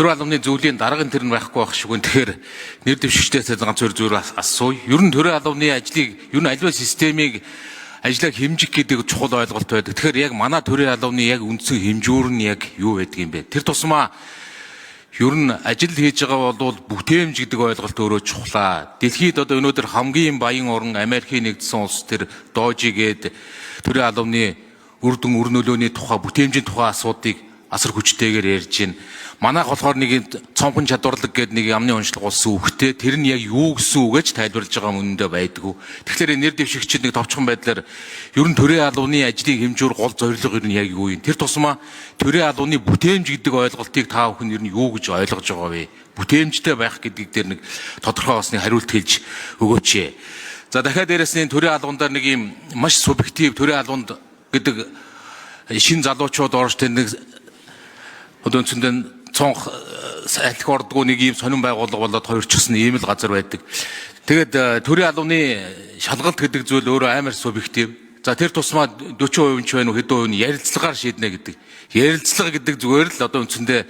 төрийн албаны зөвлөлийн дарга тэр нь байхгүй байх шиг. Тэгэхээр нэр дэвшигчдээс ганц зүгээр асууя. Ер нь төрийн албаны ажлыг ер нь аливаа системийг ажлаа хэмжих гэдэг чухал ойлголт байдаг. Тэгэхээр яг манай төрийн албаны яг үндсэн хэмжүүр нь яг юу байдаг юм бэ? Тэр тусмаа ер нь ажил хийж байгаа бол бүтээмж гэдэг ойлголт өөрөө чухлаа. Дэлхийд одоо өнөөдөр хамгийн баян орн Америкийн нэгдсэн улс тэр доожигээд төрийн албаны үр дүн үр нөлөөний тухай бүтээмжийн тухай асуудыг асар хүчтэйгээр ярьж байна. Манайх болохоор нэг цонхон чадварлаг гэдэг нэг амны уншлаг болсон үгтэй тэр нь яг юу гэсэн үг гэж тайлбарлаж байгаа үнэндээ байдгүй. Тэгэхээр нэр дэвшигчид нэг товчхон байдлаар ер нь төрийн албаны ажлыг хэмжүүр гол зорилго ер нь яг юу юм? Тэр тусмаа төрийн албаны бүтээмж гэдэг ойлголтыг та бүхэн ер нь юу гэж ойлгож байгаа вэ? Бүтээмжтэй байх гэдэг дээр нэг тодорхой бас нэг хариулт хэлж өгөөч. За дахиад дээрэс нь төрийн албандаар нэг юм маш субъектив төрийн албанд гэдэг шин залуучууд орж тэнд одоо үндсэндээ цонх салхи ордгоо нэг ийм сонин байгууллага болоод хоёр ч гэсэн ийм л газар байдаг. Тэгээд төрийн албаны шалгалт гэдэг зүйл өөрөө амар субъектив. За тэр тусмаа 40% ч байна уу хэдэн хувь нь ярилцлагаар шийднэ гэдэг. Ярилцлага гэдэг зүгээр л одоо үндсэндээ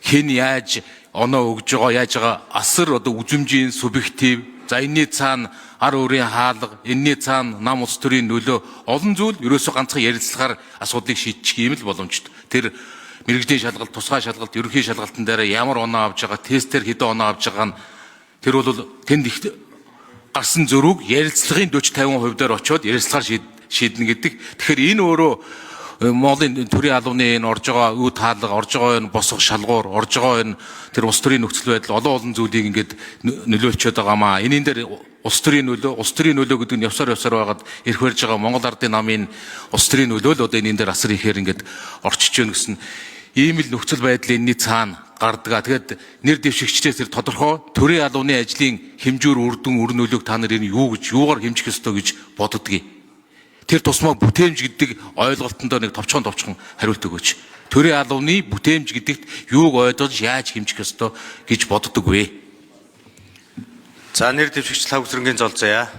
хэн яаж оноо өгж байгаа яаж байгаа асар одоо үзмжийн субъектив. За энэний цаана ар өөрийн хаалга, энэний цаана нам улс төрийн нөлөө олон зүйл ерөөсөө ганцхан ярилцлагаар асуудлыг шийдчих юм л боломжтой. Тэр мэрэгжлийн шалгалт, тусгай шалгалт, ерөнхий шалгалтын дээр ямар оноо авч байгаа, тестээр хэдэн оноо авч байгаа нь тэр бол тэнд их гарсан зөрүүг ярилцлагын 40-50% дээр очиод ярилцлагаар шийднэ гэдэг. Тэгэхээр энэ өөрөө Монголын төрийн албаны энэ орж байгаа үе таалга, орж байгаа энэ босго шалгуур, орж байгаа энэ тэр улс төрийн нөхцөл байдал олон зүйлийг ингээд нөлөөлчихэд байгаамаа. Энийн дээр улс төрийн нөлөө гэдэг нь явсаар байгаад ирэх барьж байгаа Монгол Ардын намын улс төрийн нөлөө л одоо энийн дээр асар ихээр ингээд орчиж гэнэ гэсэн ийм л нөхцөл байдал энэний цаана гардгаа. Тэгээд нэр дэвшигчдээс тэр тодорхой төрийн албаны ажлын хэмжүүр үр дүн үр нөлөөг та нар энэ юу гэж юугаар хэмжих ёстой гэж боддгийг. Тэр тусмаа бүтээмж гэдэг ойлголтондоо нэг товчхон хариулт өгөөч. Төрийн албаны бүтээмж гэдэгт юуг ойлгож яаж хэмжих ёстой гэж боддог вэ? За нэр дэвшигч лав үсрэнгийн золзоё.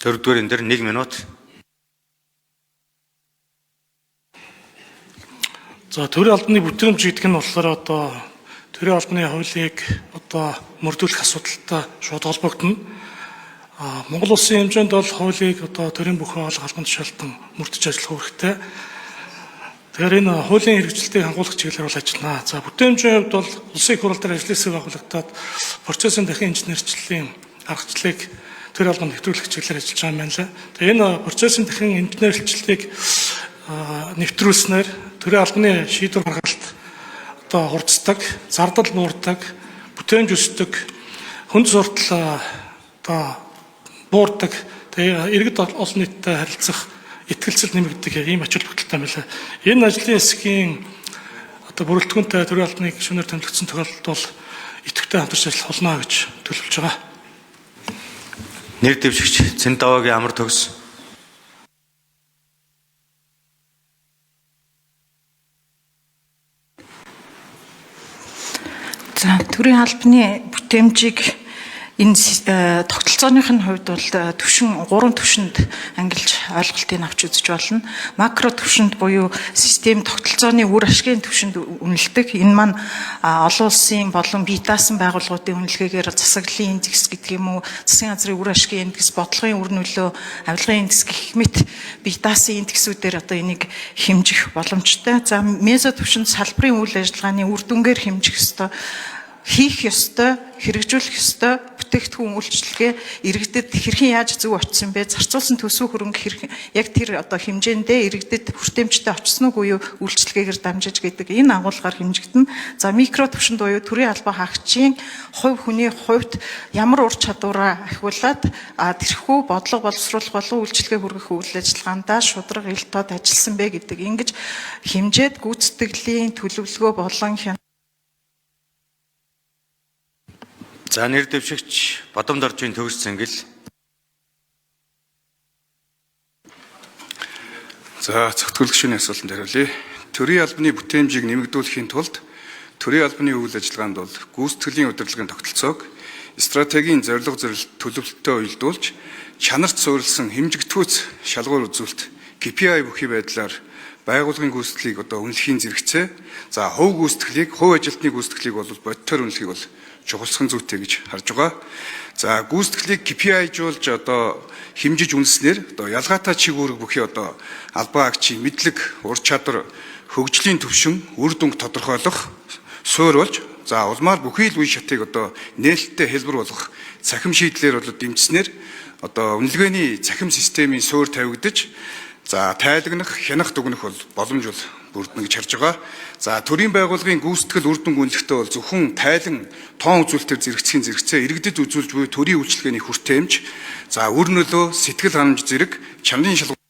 Дөрөвдүгээр энэ дэр 1 минут. За төрийн албаны бүтээмж гэдэг нь болохоор одоо төрийн албаны хуулийг одоо мөрдүүлэх асуудалтай шууд холбогдно. Монгол улсын хэмжээнд бол хуулийг одоо төрийн бүхэн олонх албан тушаалтан мөрдөж ажиллах хэрэгтэй. Тэгэхээр энэ хуулийн хэрэгжилтийг хангуулах чиглэлээр бол ажиллана. За бүтээмжийн хувьд бол улсын их хурал дээр ажлын хэсэг байгуулагдаад процессын дахин инженерчлэлийн аргачлалыг төрийн албанд нэвтрүүлэх чиглэлээр ажиллаж байгаа юм байна лээ. Тэгээ энэ процессын дахин инженерчлэлийг нэвтрүүлснээр төрийн албаны шийдвэр гаргалт одоо хурцдаг, зардал буурдаг, бүтээмж өсдөг, хүнд суртал одоо буурдаг, тэгээ иргэд олон нийтэд харилцах итгэлцэл нэмэгддэг ийм ач холбогдолтой байлаа. Энэ ажлын хэсгийн одоо бүрэлдэхүүнтэй төрийн албаны гишүүнээр томилогдсон тохиолдолд бол идэвхтэй хамтарч ажиллах болно гэж төлөвлөж байгаа. Нэр дэвшигч Цэндавагийн амар төгс. За төрийн албаны бүтээмжийг энэ тогтолцооныхын хувьд бол түвшин 3 түвшинд ангилж ойлголтыг авч үзэж болно. Макро түвшинд буюу систем тогтолцооны үр ашигын түвшинд үнэлдэг. Энэ маань олон улсын болон бие даасан байгууллагуудын үнэлгээгээр засаглалын индекс гэдэг юм уу, засгийн газрын үр ашигын индекс, бодлогын үр нөлөө, авилгын индекс гэх мэт бие даасан индексүүдээр одоо энийг хэмжих боломжтой. За мезо түвшинд салбарын үйл ажиллагааны үр дүнгээр хэмжих ёстой. Хийх ёстой, хэрэгжүүлэх ёстой бүтээгдэхүүн үйлчилгээ иргэдэд хэрхэн яаж зөв очсон бэ? Зарцуулсан төсөв хөрөнгө хэрхэн яг тэр одоо хэмжээндээ иргэдэд хүртээмжтэй очсон уу буюу үйлчилгээгээр дамжиж гэдэг энэ агуулгаар хэмжигдэнэ. За микро түвшинд буюу төрийн албан хаагчийн хувь хүний хувьд ямар ур чадвараа ахиулаад тэрхүү бодлого боловсруулах болон үйлчилгээ хүргэх үйл ажиллагаандаа шударга ил тод ажилласан бэ гэдэг ингэж хэмжээд гүйцэтгэлийн төлөвлөгөө болон За нэр дэвшигч Бадамдоржийн төгс цэнгэл. За зөвтгөл гишүүний асуултанд хариулъя. Төрийн албаны бүтээмжийг нэмэгдүүлэхийн тулд төрийн албаны үйл ажиллагаанд бол гүйцэтгэлийн удирдлагын тогтолцоог стратегийн зорилго зөвлөлт төлөвлөлтөд уялдуулж чанарт суурилсан хэмжигдэхүйц шалгуур үзүүлэлт KPI бүхий байдлаар байгууллагын гүйцэтгэлийг үнэлэхийн зэрэгцээ, за хувь гүйцэтгэлийг, хувь ажилтны гүйцэтгэлийг бол бодитоор үнэлэхийг бол чухалсхан зүйтэй гэж харж байгаа. За гүйцэтгэлийг KPI-жуулж хэмжиж үнэлснээр ялгаатай чиг үүрэг бүхий албан агчийн мэдлэг, ур чадвар, хөгжлийн төвшин, үр дүнг тодорхойлох, суурь болж, за улмаар бүхий л үе шатыг нээлттэй хэлбэр болгох цахим шийдлэр дэмжснээр үнэлгээний цахим системийн суурь тавигдаж, за тайлагнах, хянах дүгнэх боломж бүрдэнэ гэж харж байгаа. За төрийн байгууллагын гүйцэтгэл үр дүнг үнэлэхдээ бол зөвхөн тайлан тоон үзүүлэлтээр зэрэгцхийн зэрэгцээ иргэдэд үзүүлж буй төрийн үйлчилгээний хүртээмж, за үр нөлөө, сэтгэл ханамж зэрэг чанарын шалгуур